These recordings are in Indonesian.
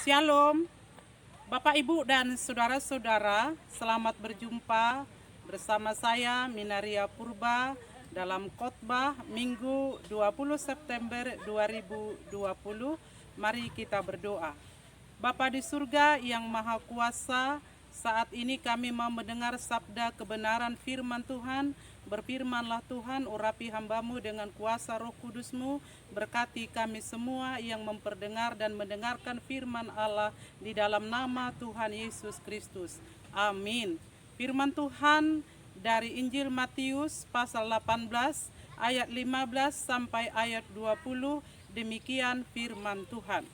Shalom, Bapak Ibu dan saudara-saudara, selamat berjumpa bersama saya Minaria Purba dalam khotbah Minggu 20 September 2020. Mari kita berdoa. Bapa di surga yang maha kuasa, saat ini kami mau mendengar sabda kebenaran firman Tuhan. Berfirmanlah Tuhan, urapi hamba-Mu dengan kuasa Roh Kudus-Mu, berkati kami semua yang memperdengar dan mendengarkan firman Allah di dalam nama Tuhan Yesus Kristus. Amin. Firman Tuhan dari Injil Matius pasal 18 ayat 15 sampai ayat 20, demikian firman Tuhan.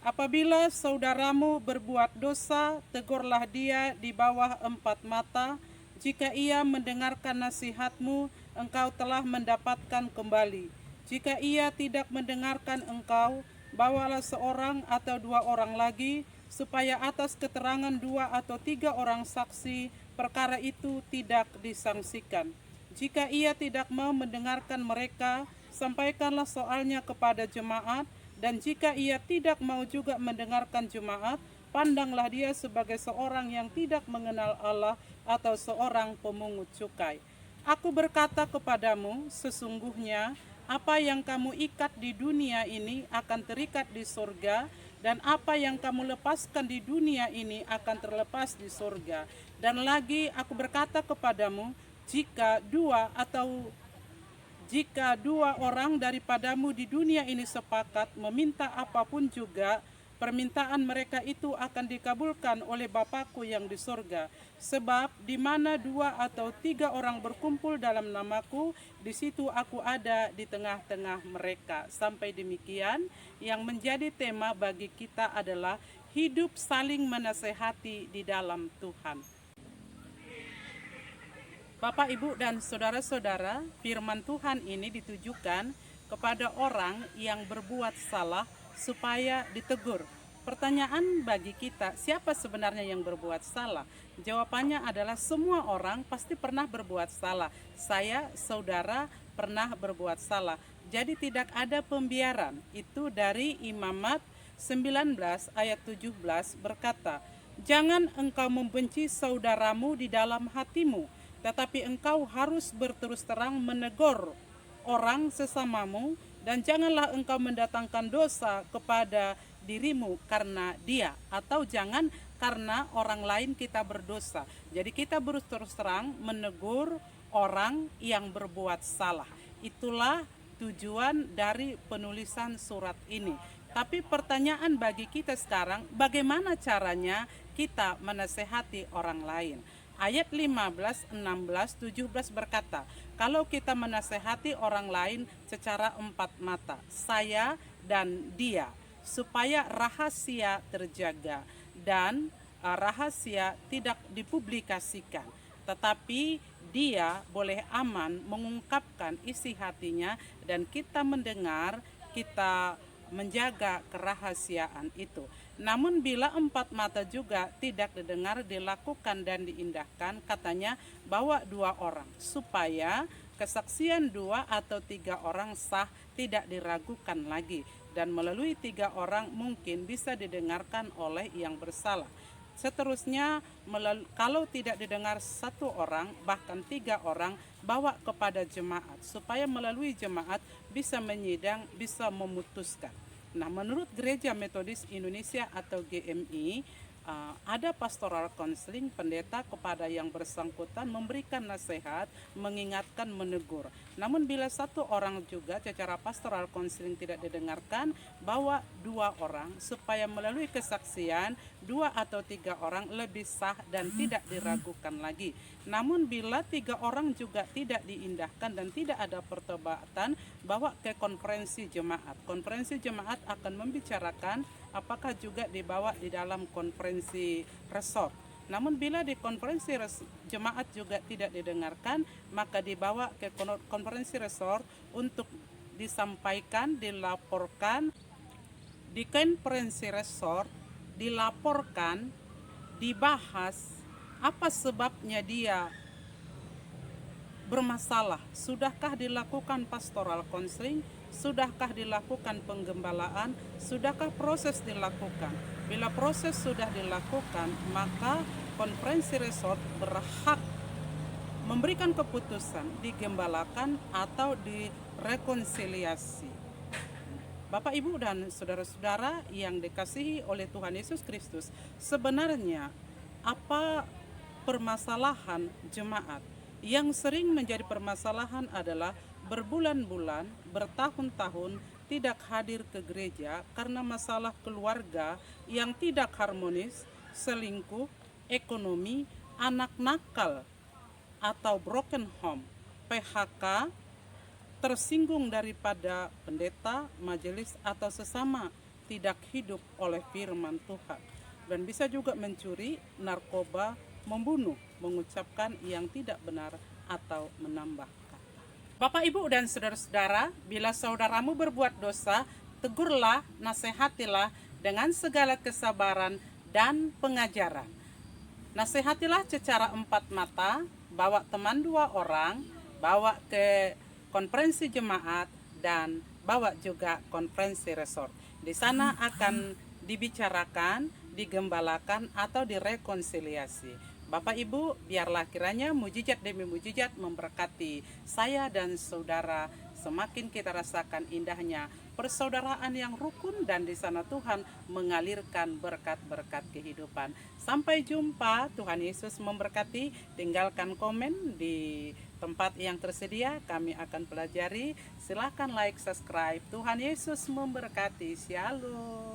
Apabila saudaramu berbuat dosa, tegurlah dia di bawah 4 mata. Jika ia mendengarkan nasihatmu, engkau telah mendapatkan kembali. Jika ia tidak mendengarkan engkau, bawalah seorang atau 2 orang lagi, supaya atas keterangan 2 atau 3 orang saksi, perkara itu tidak disangsikan. Jika ia tidak mau mendengarkan mereka, sampaikanlah soalnya kepada jemaat. Dan jika ia tidak mau juga mendengarkan jemaat, pandanglah dia sebagai seorang yang tidak mengenal Allah atau seorang pemungut cukai. Aku berkata kepadamu, sesungguhnya apa yang kamu ikat di dunia ini akan terikat di surga, dan apa yang kamu lepaskan di dunia ini akan terlepas di surga. Dan lagi aku berkata kepadamu, jika dua orang daripadamu di dunia ini sepakat meminta apapun juga, permintaan mereka itu akan dikabulkan oleh Bapakku yang di surga. Sebab di mana 2 atau 3 orang berkumpul dalam namaku, di situ aku ada di tengah-tengah mereka. Sampai demikian, yang menjadi tema bagi kita adalah hidup saling menasehati di dalam Tuhan. Bapak, Ibu, dan saudara-saudara, firman Tuhan ini ditujukan kepada orang yang berbuat salah supaya ditegur. Pertanyaan bagi kita, siapa sebenarnya yang berbuat salah? Jawabannya adalah semua orang pasti pernah berbuat salah. Saya, saudara, pernah berbuat salah. Jadi tidak ada pembiaran. Itu dari Imamat 19 ayat 17 berkata, "Jangan engkau membenci saudaramu di dalam hatimu, tetapi engkau harus berterus terang menegur orang sesamamu, dan janganlah engkau mendatangkan dosa kepada dirimu karena dia," atau jangan karena orang lain kita berdosa. Jadi kita berterus terang menegur orang yang berbuat salah. Itulah tujuan dari penulisan surat ini. Tapi pertanyaan bagi kita sekarang, bagaimana caranya kita menasehati orang lain? Ayat 15, 16, 17 berkata, kalau kita menasehati orang lain secara 4 mata, saya dan dia, supaya rahasia terjaga dan rahasia tidak dipublikasikan. Tetapi dia boleh aman mengungkapkan isi hatinya dan kita mendengar, kita menjaga kerahasiaan itu. Namun bila 4 mata juga tidak didengar, dilakukan dan diindahkan, katanya bawa 2 orang supaya kesaksian 2 atau 3 orang sah, tidak diragukan lagi, dan melalui 3 orang mungkin bisa didengarkan oleh yang bersalah. Seterusnya, kalau tidak didengar 1 orang, bahkan 3 orang, bawa kepada jemaat, supaya melalui jemaat bisa menyidang, bisa memutuskan. Nah, menurut Gereja Metodis Indonesia atau GMI, ada pastoral counseling, pendeta kepada yang bersangkutan memberikan nasihat, mengingatkan, menegur. Namun bila 1 orang juga secara pastoral counseling tidak didengarkan, bawa 2 orang supaya melalui kesaksian 2 atau 3 orang lebih sah dan tidak diragukan lagi. Namun bila 3 orang juga tidak diindahkan dan tidak ada pertobatan, bawa ke konferensi jemaat. Konferensi jemaat akan membicarakan apakah juga dibawa di dalam konferensi resort. Namun bila di konferensi jemaat juga tidak didengarkan, maka dibawa ke konferensi resort untuk disampaikan, dilaporkan. Di konferensi resort dilaporkan, dibahas apa sebabnya dia bermasalah. Sudahkah dilakukan pastoral counseling? Sudahkah dilakukan penggembalaan? Sudahkah proses dilakukan? Bila proses sudah dilakukan, maka konferensi resort berhak memberikan keputusan digembalakan atau direkonsiliasi. Bapak, Ibu, dan saudara-saudara yang dikasihi oleh Tuhan Yesus Kristus, sebenarnya apa permasalahan jemaat? Yang sering menjadi permasalahan adalah berbulan-bulan, bertahun-tahun tidak hadir ke gereja karena masalah keluarga yang tidak harmonis, selingkuh, ekonomi, anak nakal, atau broken home, PHK, tersinggung daripada pendeta, majelis, atau sesama, tidak hidup oleh firman Tuhan, dan bisa juga mencuri, narkoba, membunuh, mengucapkan yang tidak benar, atau menambah kata. Bapak, Ibu, dan saudara-saudara, bila saudaramu berbuat dosa, tegurlah, nasihatilah dengan segala kesabaran dan pengajaran. Nasihatilah secara empat mata, bawa teman 2 orang, bawa ke konferensi jemaat, dan bawa juga konferensi resort. Di sana akan dibicarakan, digembalakan, atau direkonsiliasi. Bapak, Ibu, biarlah kiranya mujizat demi mujizat memberkati saya dan saudara. Semakin kita rasakan indahnya persaudaraan yang rukun, dan di sana Tuhan mengalirkan berkat-berkat kehidupan. Sampai jumpa, Tuhan Yesus memberkati. Tinggalkan komen di tempat yang tersedia, kami akan pelajari. Silakan like, subscribe. Tuhan Yesus memberkati. Shalom.